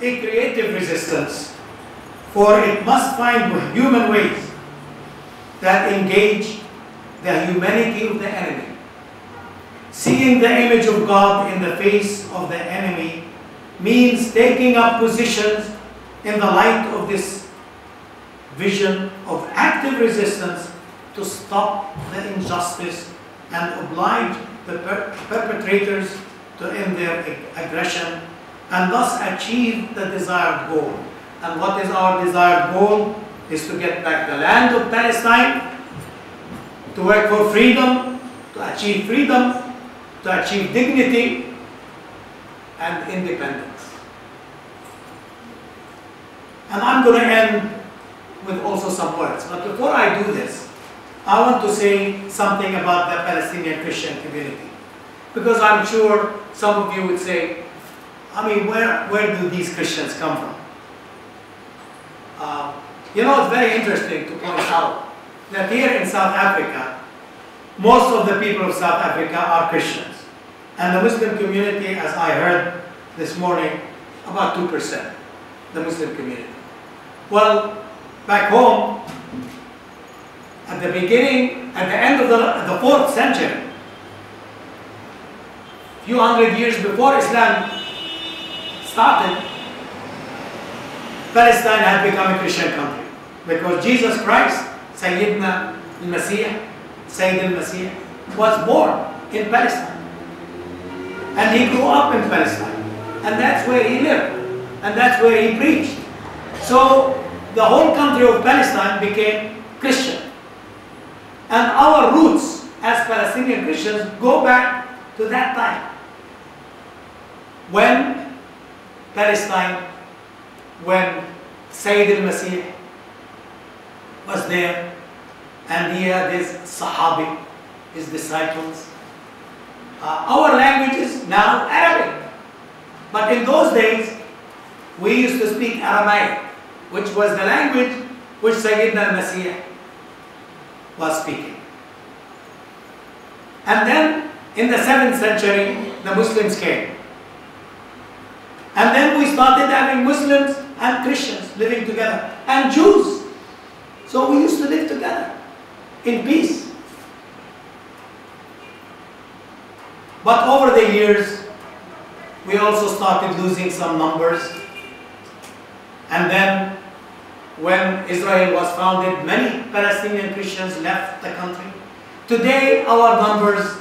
a creative resistance, for it must find human ways that engage the humanity of the enemy. Seeing the image of God in the face of the enemy means taking up positions in the light of this vision of active resistance to stop the injustice and oblige the perpetrators to end their aggression and thus achieve the desired goal. And what is our desired goal? Is to get back the land of Palestine, to work for freedom, to achieve freedom, to achieve dignity and independence. And I'm going to end with also some words. But before I do this, I want to say something about the Palestinian Christian community. Because I'm sure some of you would say, I mean, where do these Christians come from? You know, it's very interesting to point out that here in South Africa, most of the people of South Africa are Christians. And the Muslim community, as I heard this morning, about 2%, the Muslim community. Well, back home, at the beginning, at the end of the 4th century, a few hundred years before Islam started, Palestine had become a Christian country. Because Jesus Christ, Sayyidina al-Masih, Sayyid al-Masih, was born in Palestine. And he grew up in Palestine. And that's where he lived. And that's where he preached. So the whole country of Palestine became Christian. And our roots as Palestinian Christians go back to that time. When Palestine, when Sayyid al-Masih was there, and he had his Sahabi, his disciples. Our language is now Arabic. But in those days, we used to speak Aramaic, which was the language which Sayyidina al-Masih was speaking. And then, in the 7th century, the Muslims came. And then we started having Muslims and Christians living together, and Jews. So we used to live together in peace. But over the years, we also started losing some numbers. And then, when Israel was founded, many Palestinian Christians left the country. Today, our numbers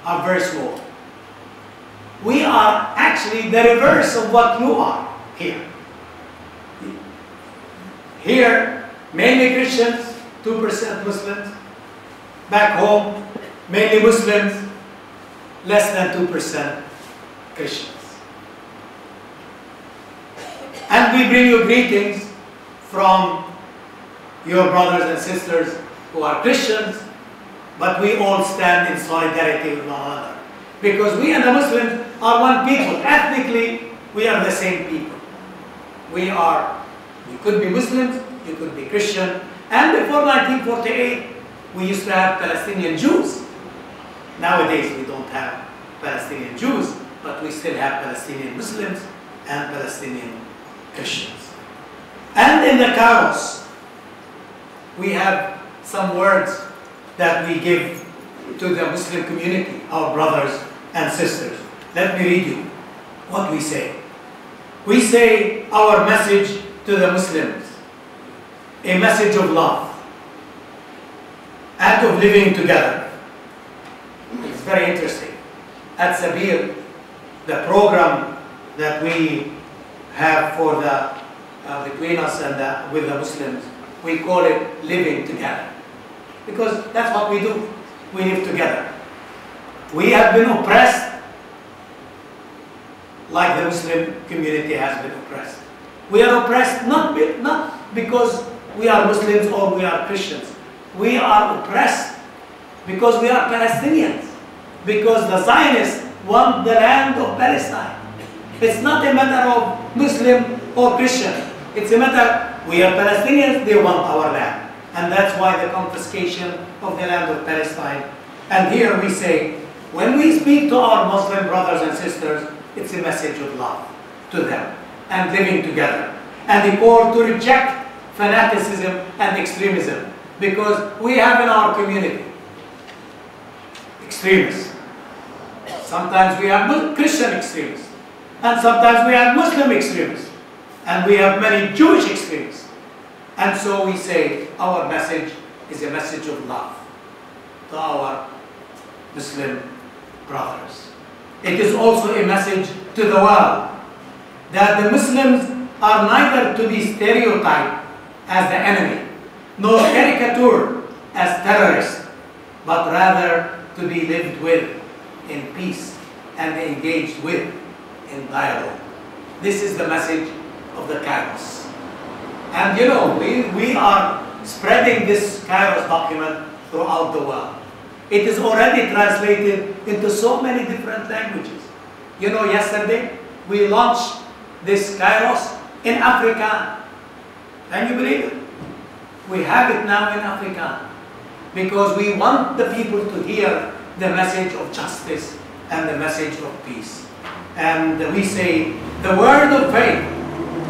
are very small. We are actually the reverse of what you are here. Here, mainly Christians, 2% Muslims. Back home, mainly Muslims, less than 2% Christians. And we bring you greetings from your brothers and sisters who are Christians, but we all stand in solidarity with one another. Because we and the Muslims are one people. Ethnically, we are the same people. You could be Muslims, you could be Christian. And before 1948, we used to have Palestinian Jews. Nowadays, we don't have Palestinian Jews, but we still have Palestinian Muslims and Palestinian Christians. And in the Kairos, we have some words that we give to the Muslim community, our brothers and sisters. Let me read you what we say. We say our message to the Muslims, a message of love and of living together. It's very interesting. At Sabir, the program that we have for between us and with the Muslims, we call it living together. Because that's what we do. We live together. We have been oppressed like the Muslim community has been oppressed. We are oppressed not because we are Muslims or we are Christians. We are oppressed because we are Palestinians. Because the Zionists want the land of Palestine. It's not a matter of Muslim or Christian. It's a matter, we are Palestinians, they want our land. And that's why the confiscation of the land of Palestine. And here we say, when we speak to our Muslim brothers and sisters, it's a message of love to them and living together. And the call to reject fanaticism and extremism, because we have in our community extremists. Sometimes we have Christian extremists, and sometimes we have Muslim extremists, and we have many Jewish extremists. And so we say our message is a message of love to our Muslim brothers. It is also a message to the world that the Muslims are neither to be stereotyped as the enemy, nor caricatured as terrorists, but rather to be lived with in peace and engaged with in dialogue. This is the message of the Kairos. And you know, we are spreading this Kairos document throughout the world. It is already translated into so many different languages. You know, yesterday we launched this Kairos in Africa. Can you believe it? We have it now in Africa because we want the people to hear the message of justice and the message of peace. And we say the word of faith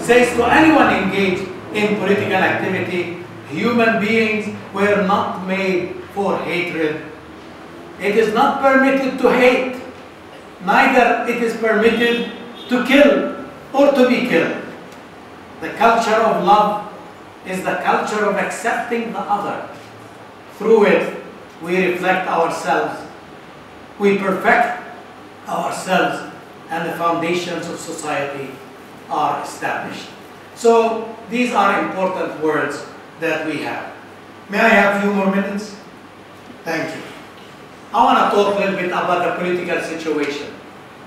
says to anyone engaged in political activity, human beings were not made for hatred. It is not permitted to hate, neither it is permitted to kill or to be killed. The culture of love is the culture of accepting the other. Through it, we reflect ourselves, we perfect ourselves, and the foundations of society are established. So these are important words that we have. May I have a few more minutes? Thank you. I want to talk a little bit about the political situation.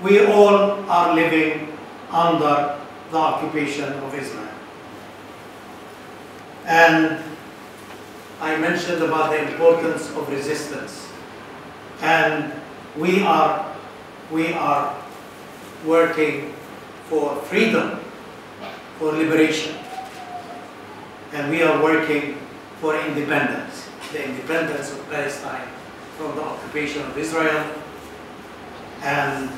We all are living under the occupation of Israel. And I mentioned about the importance of resistance. And we are working for freedom, for liberation. And we are working for independence, the independence of Palestine from the occupation of Israel. And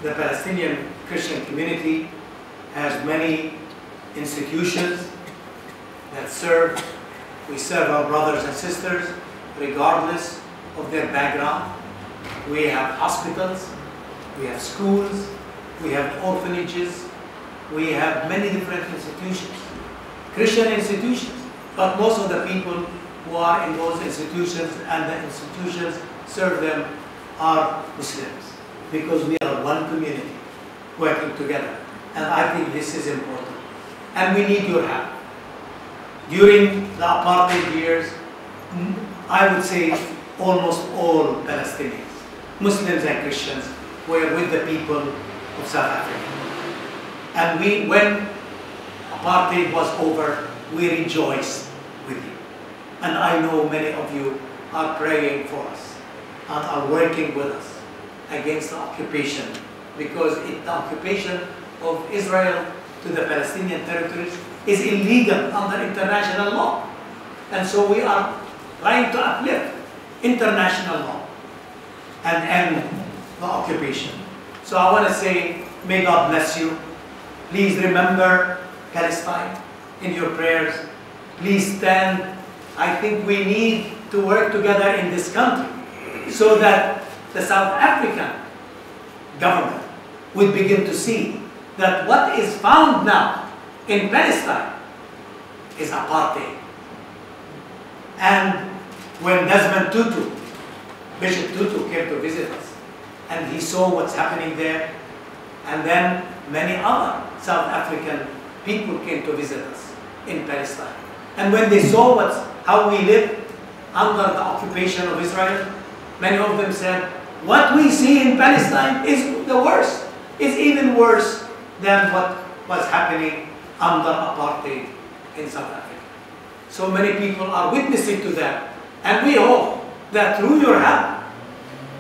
the Palestinian Christian community has many institutions that serve. We serve our brothers and sisters regardless of their background. We have hospitals, we have schools, we have orphanages, we have many different institutions, Christian institutions, but most of the people who are in those institutions and the institutions serve them are Muslims, because we are one community working together. And I think this is important. And we need your help. During the apartheid years, I would say almost all Palestinians, Muslims and Christians, were with the people of South Africa. And when apartheid was over, we rejoiced with you. And I know many of you are praying for us and are working with us against the occupation, because the occupation of Israel to the Palestinian territories is illegal under international law. And so we are trying to uplift international law and end the occupation. So I want to say, may God bless you. Please remember Palestine in your prayers. Please stand. I think we need to work together in this country so that the South African government would begin to see that what is found now in Palestine is apartheid. And when Desmond Tutu, Bishop Tutu, came to visit us, and he saw what's happening there, and then many other South African people came to visit us in Palestine. And when they saw how we live under the occupation of Israel, many of them said, what we see in Palestine is the worst. It's even worse than what was happening under apartheid in South Africa. So many people are witnessing to that. And we hope that through your help,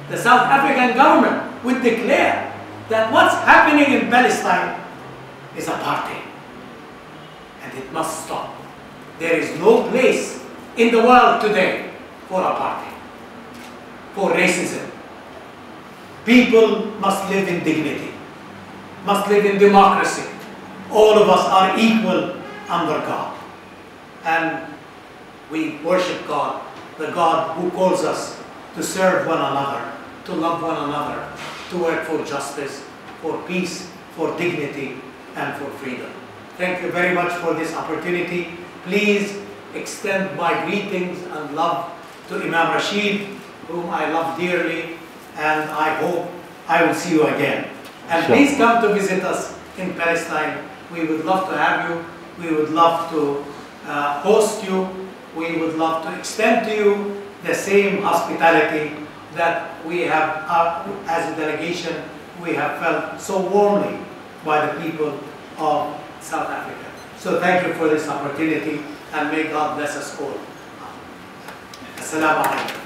the South African government would declare that what's happening in Palestine is apartheid. And it must stop. There is no place in the world today for apartheid, for racism. People must live in dignity, must live in democracy. All of us are equal under God. And we worship God, the God who calls us to serve one another, to love one another, to work for justice, for peace, for dignity, and for freedom. Thank you very much for this opportunity. Please extend my greetings and love to Imam Rashid, whom I love dearly, and I hope I will see you again. And Sure. Please come to visit us in Palestine. We would love to have you. We would love to host you. We would love to extend to you the same hospitality that we have, as a delegation, we have felt so warmly by the people of South Africa. So thank you for this opportunity, and may God bless us all. Assalamu alaikum.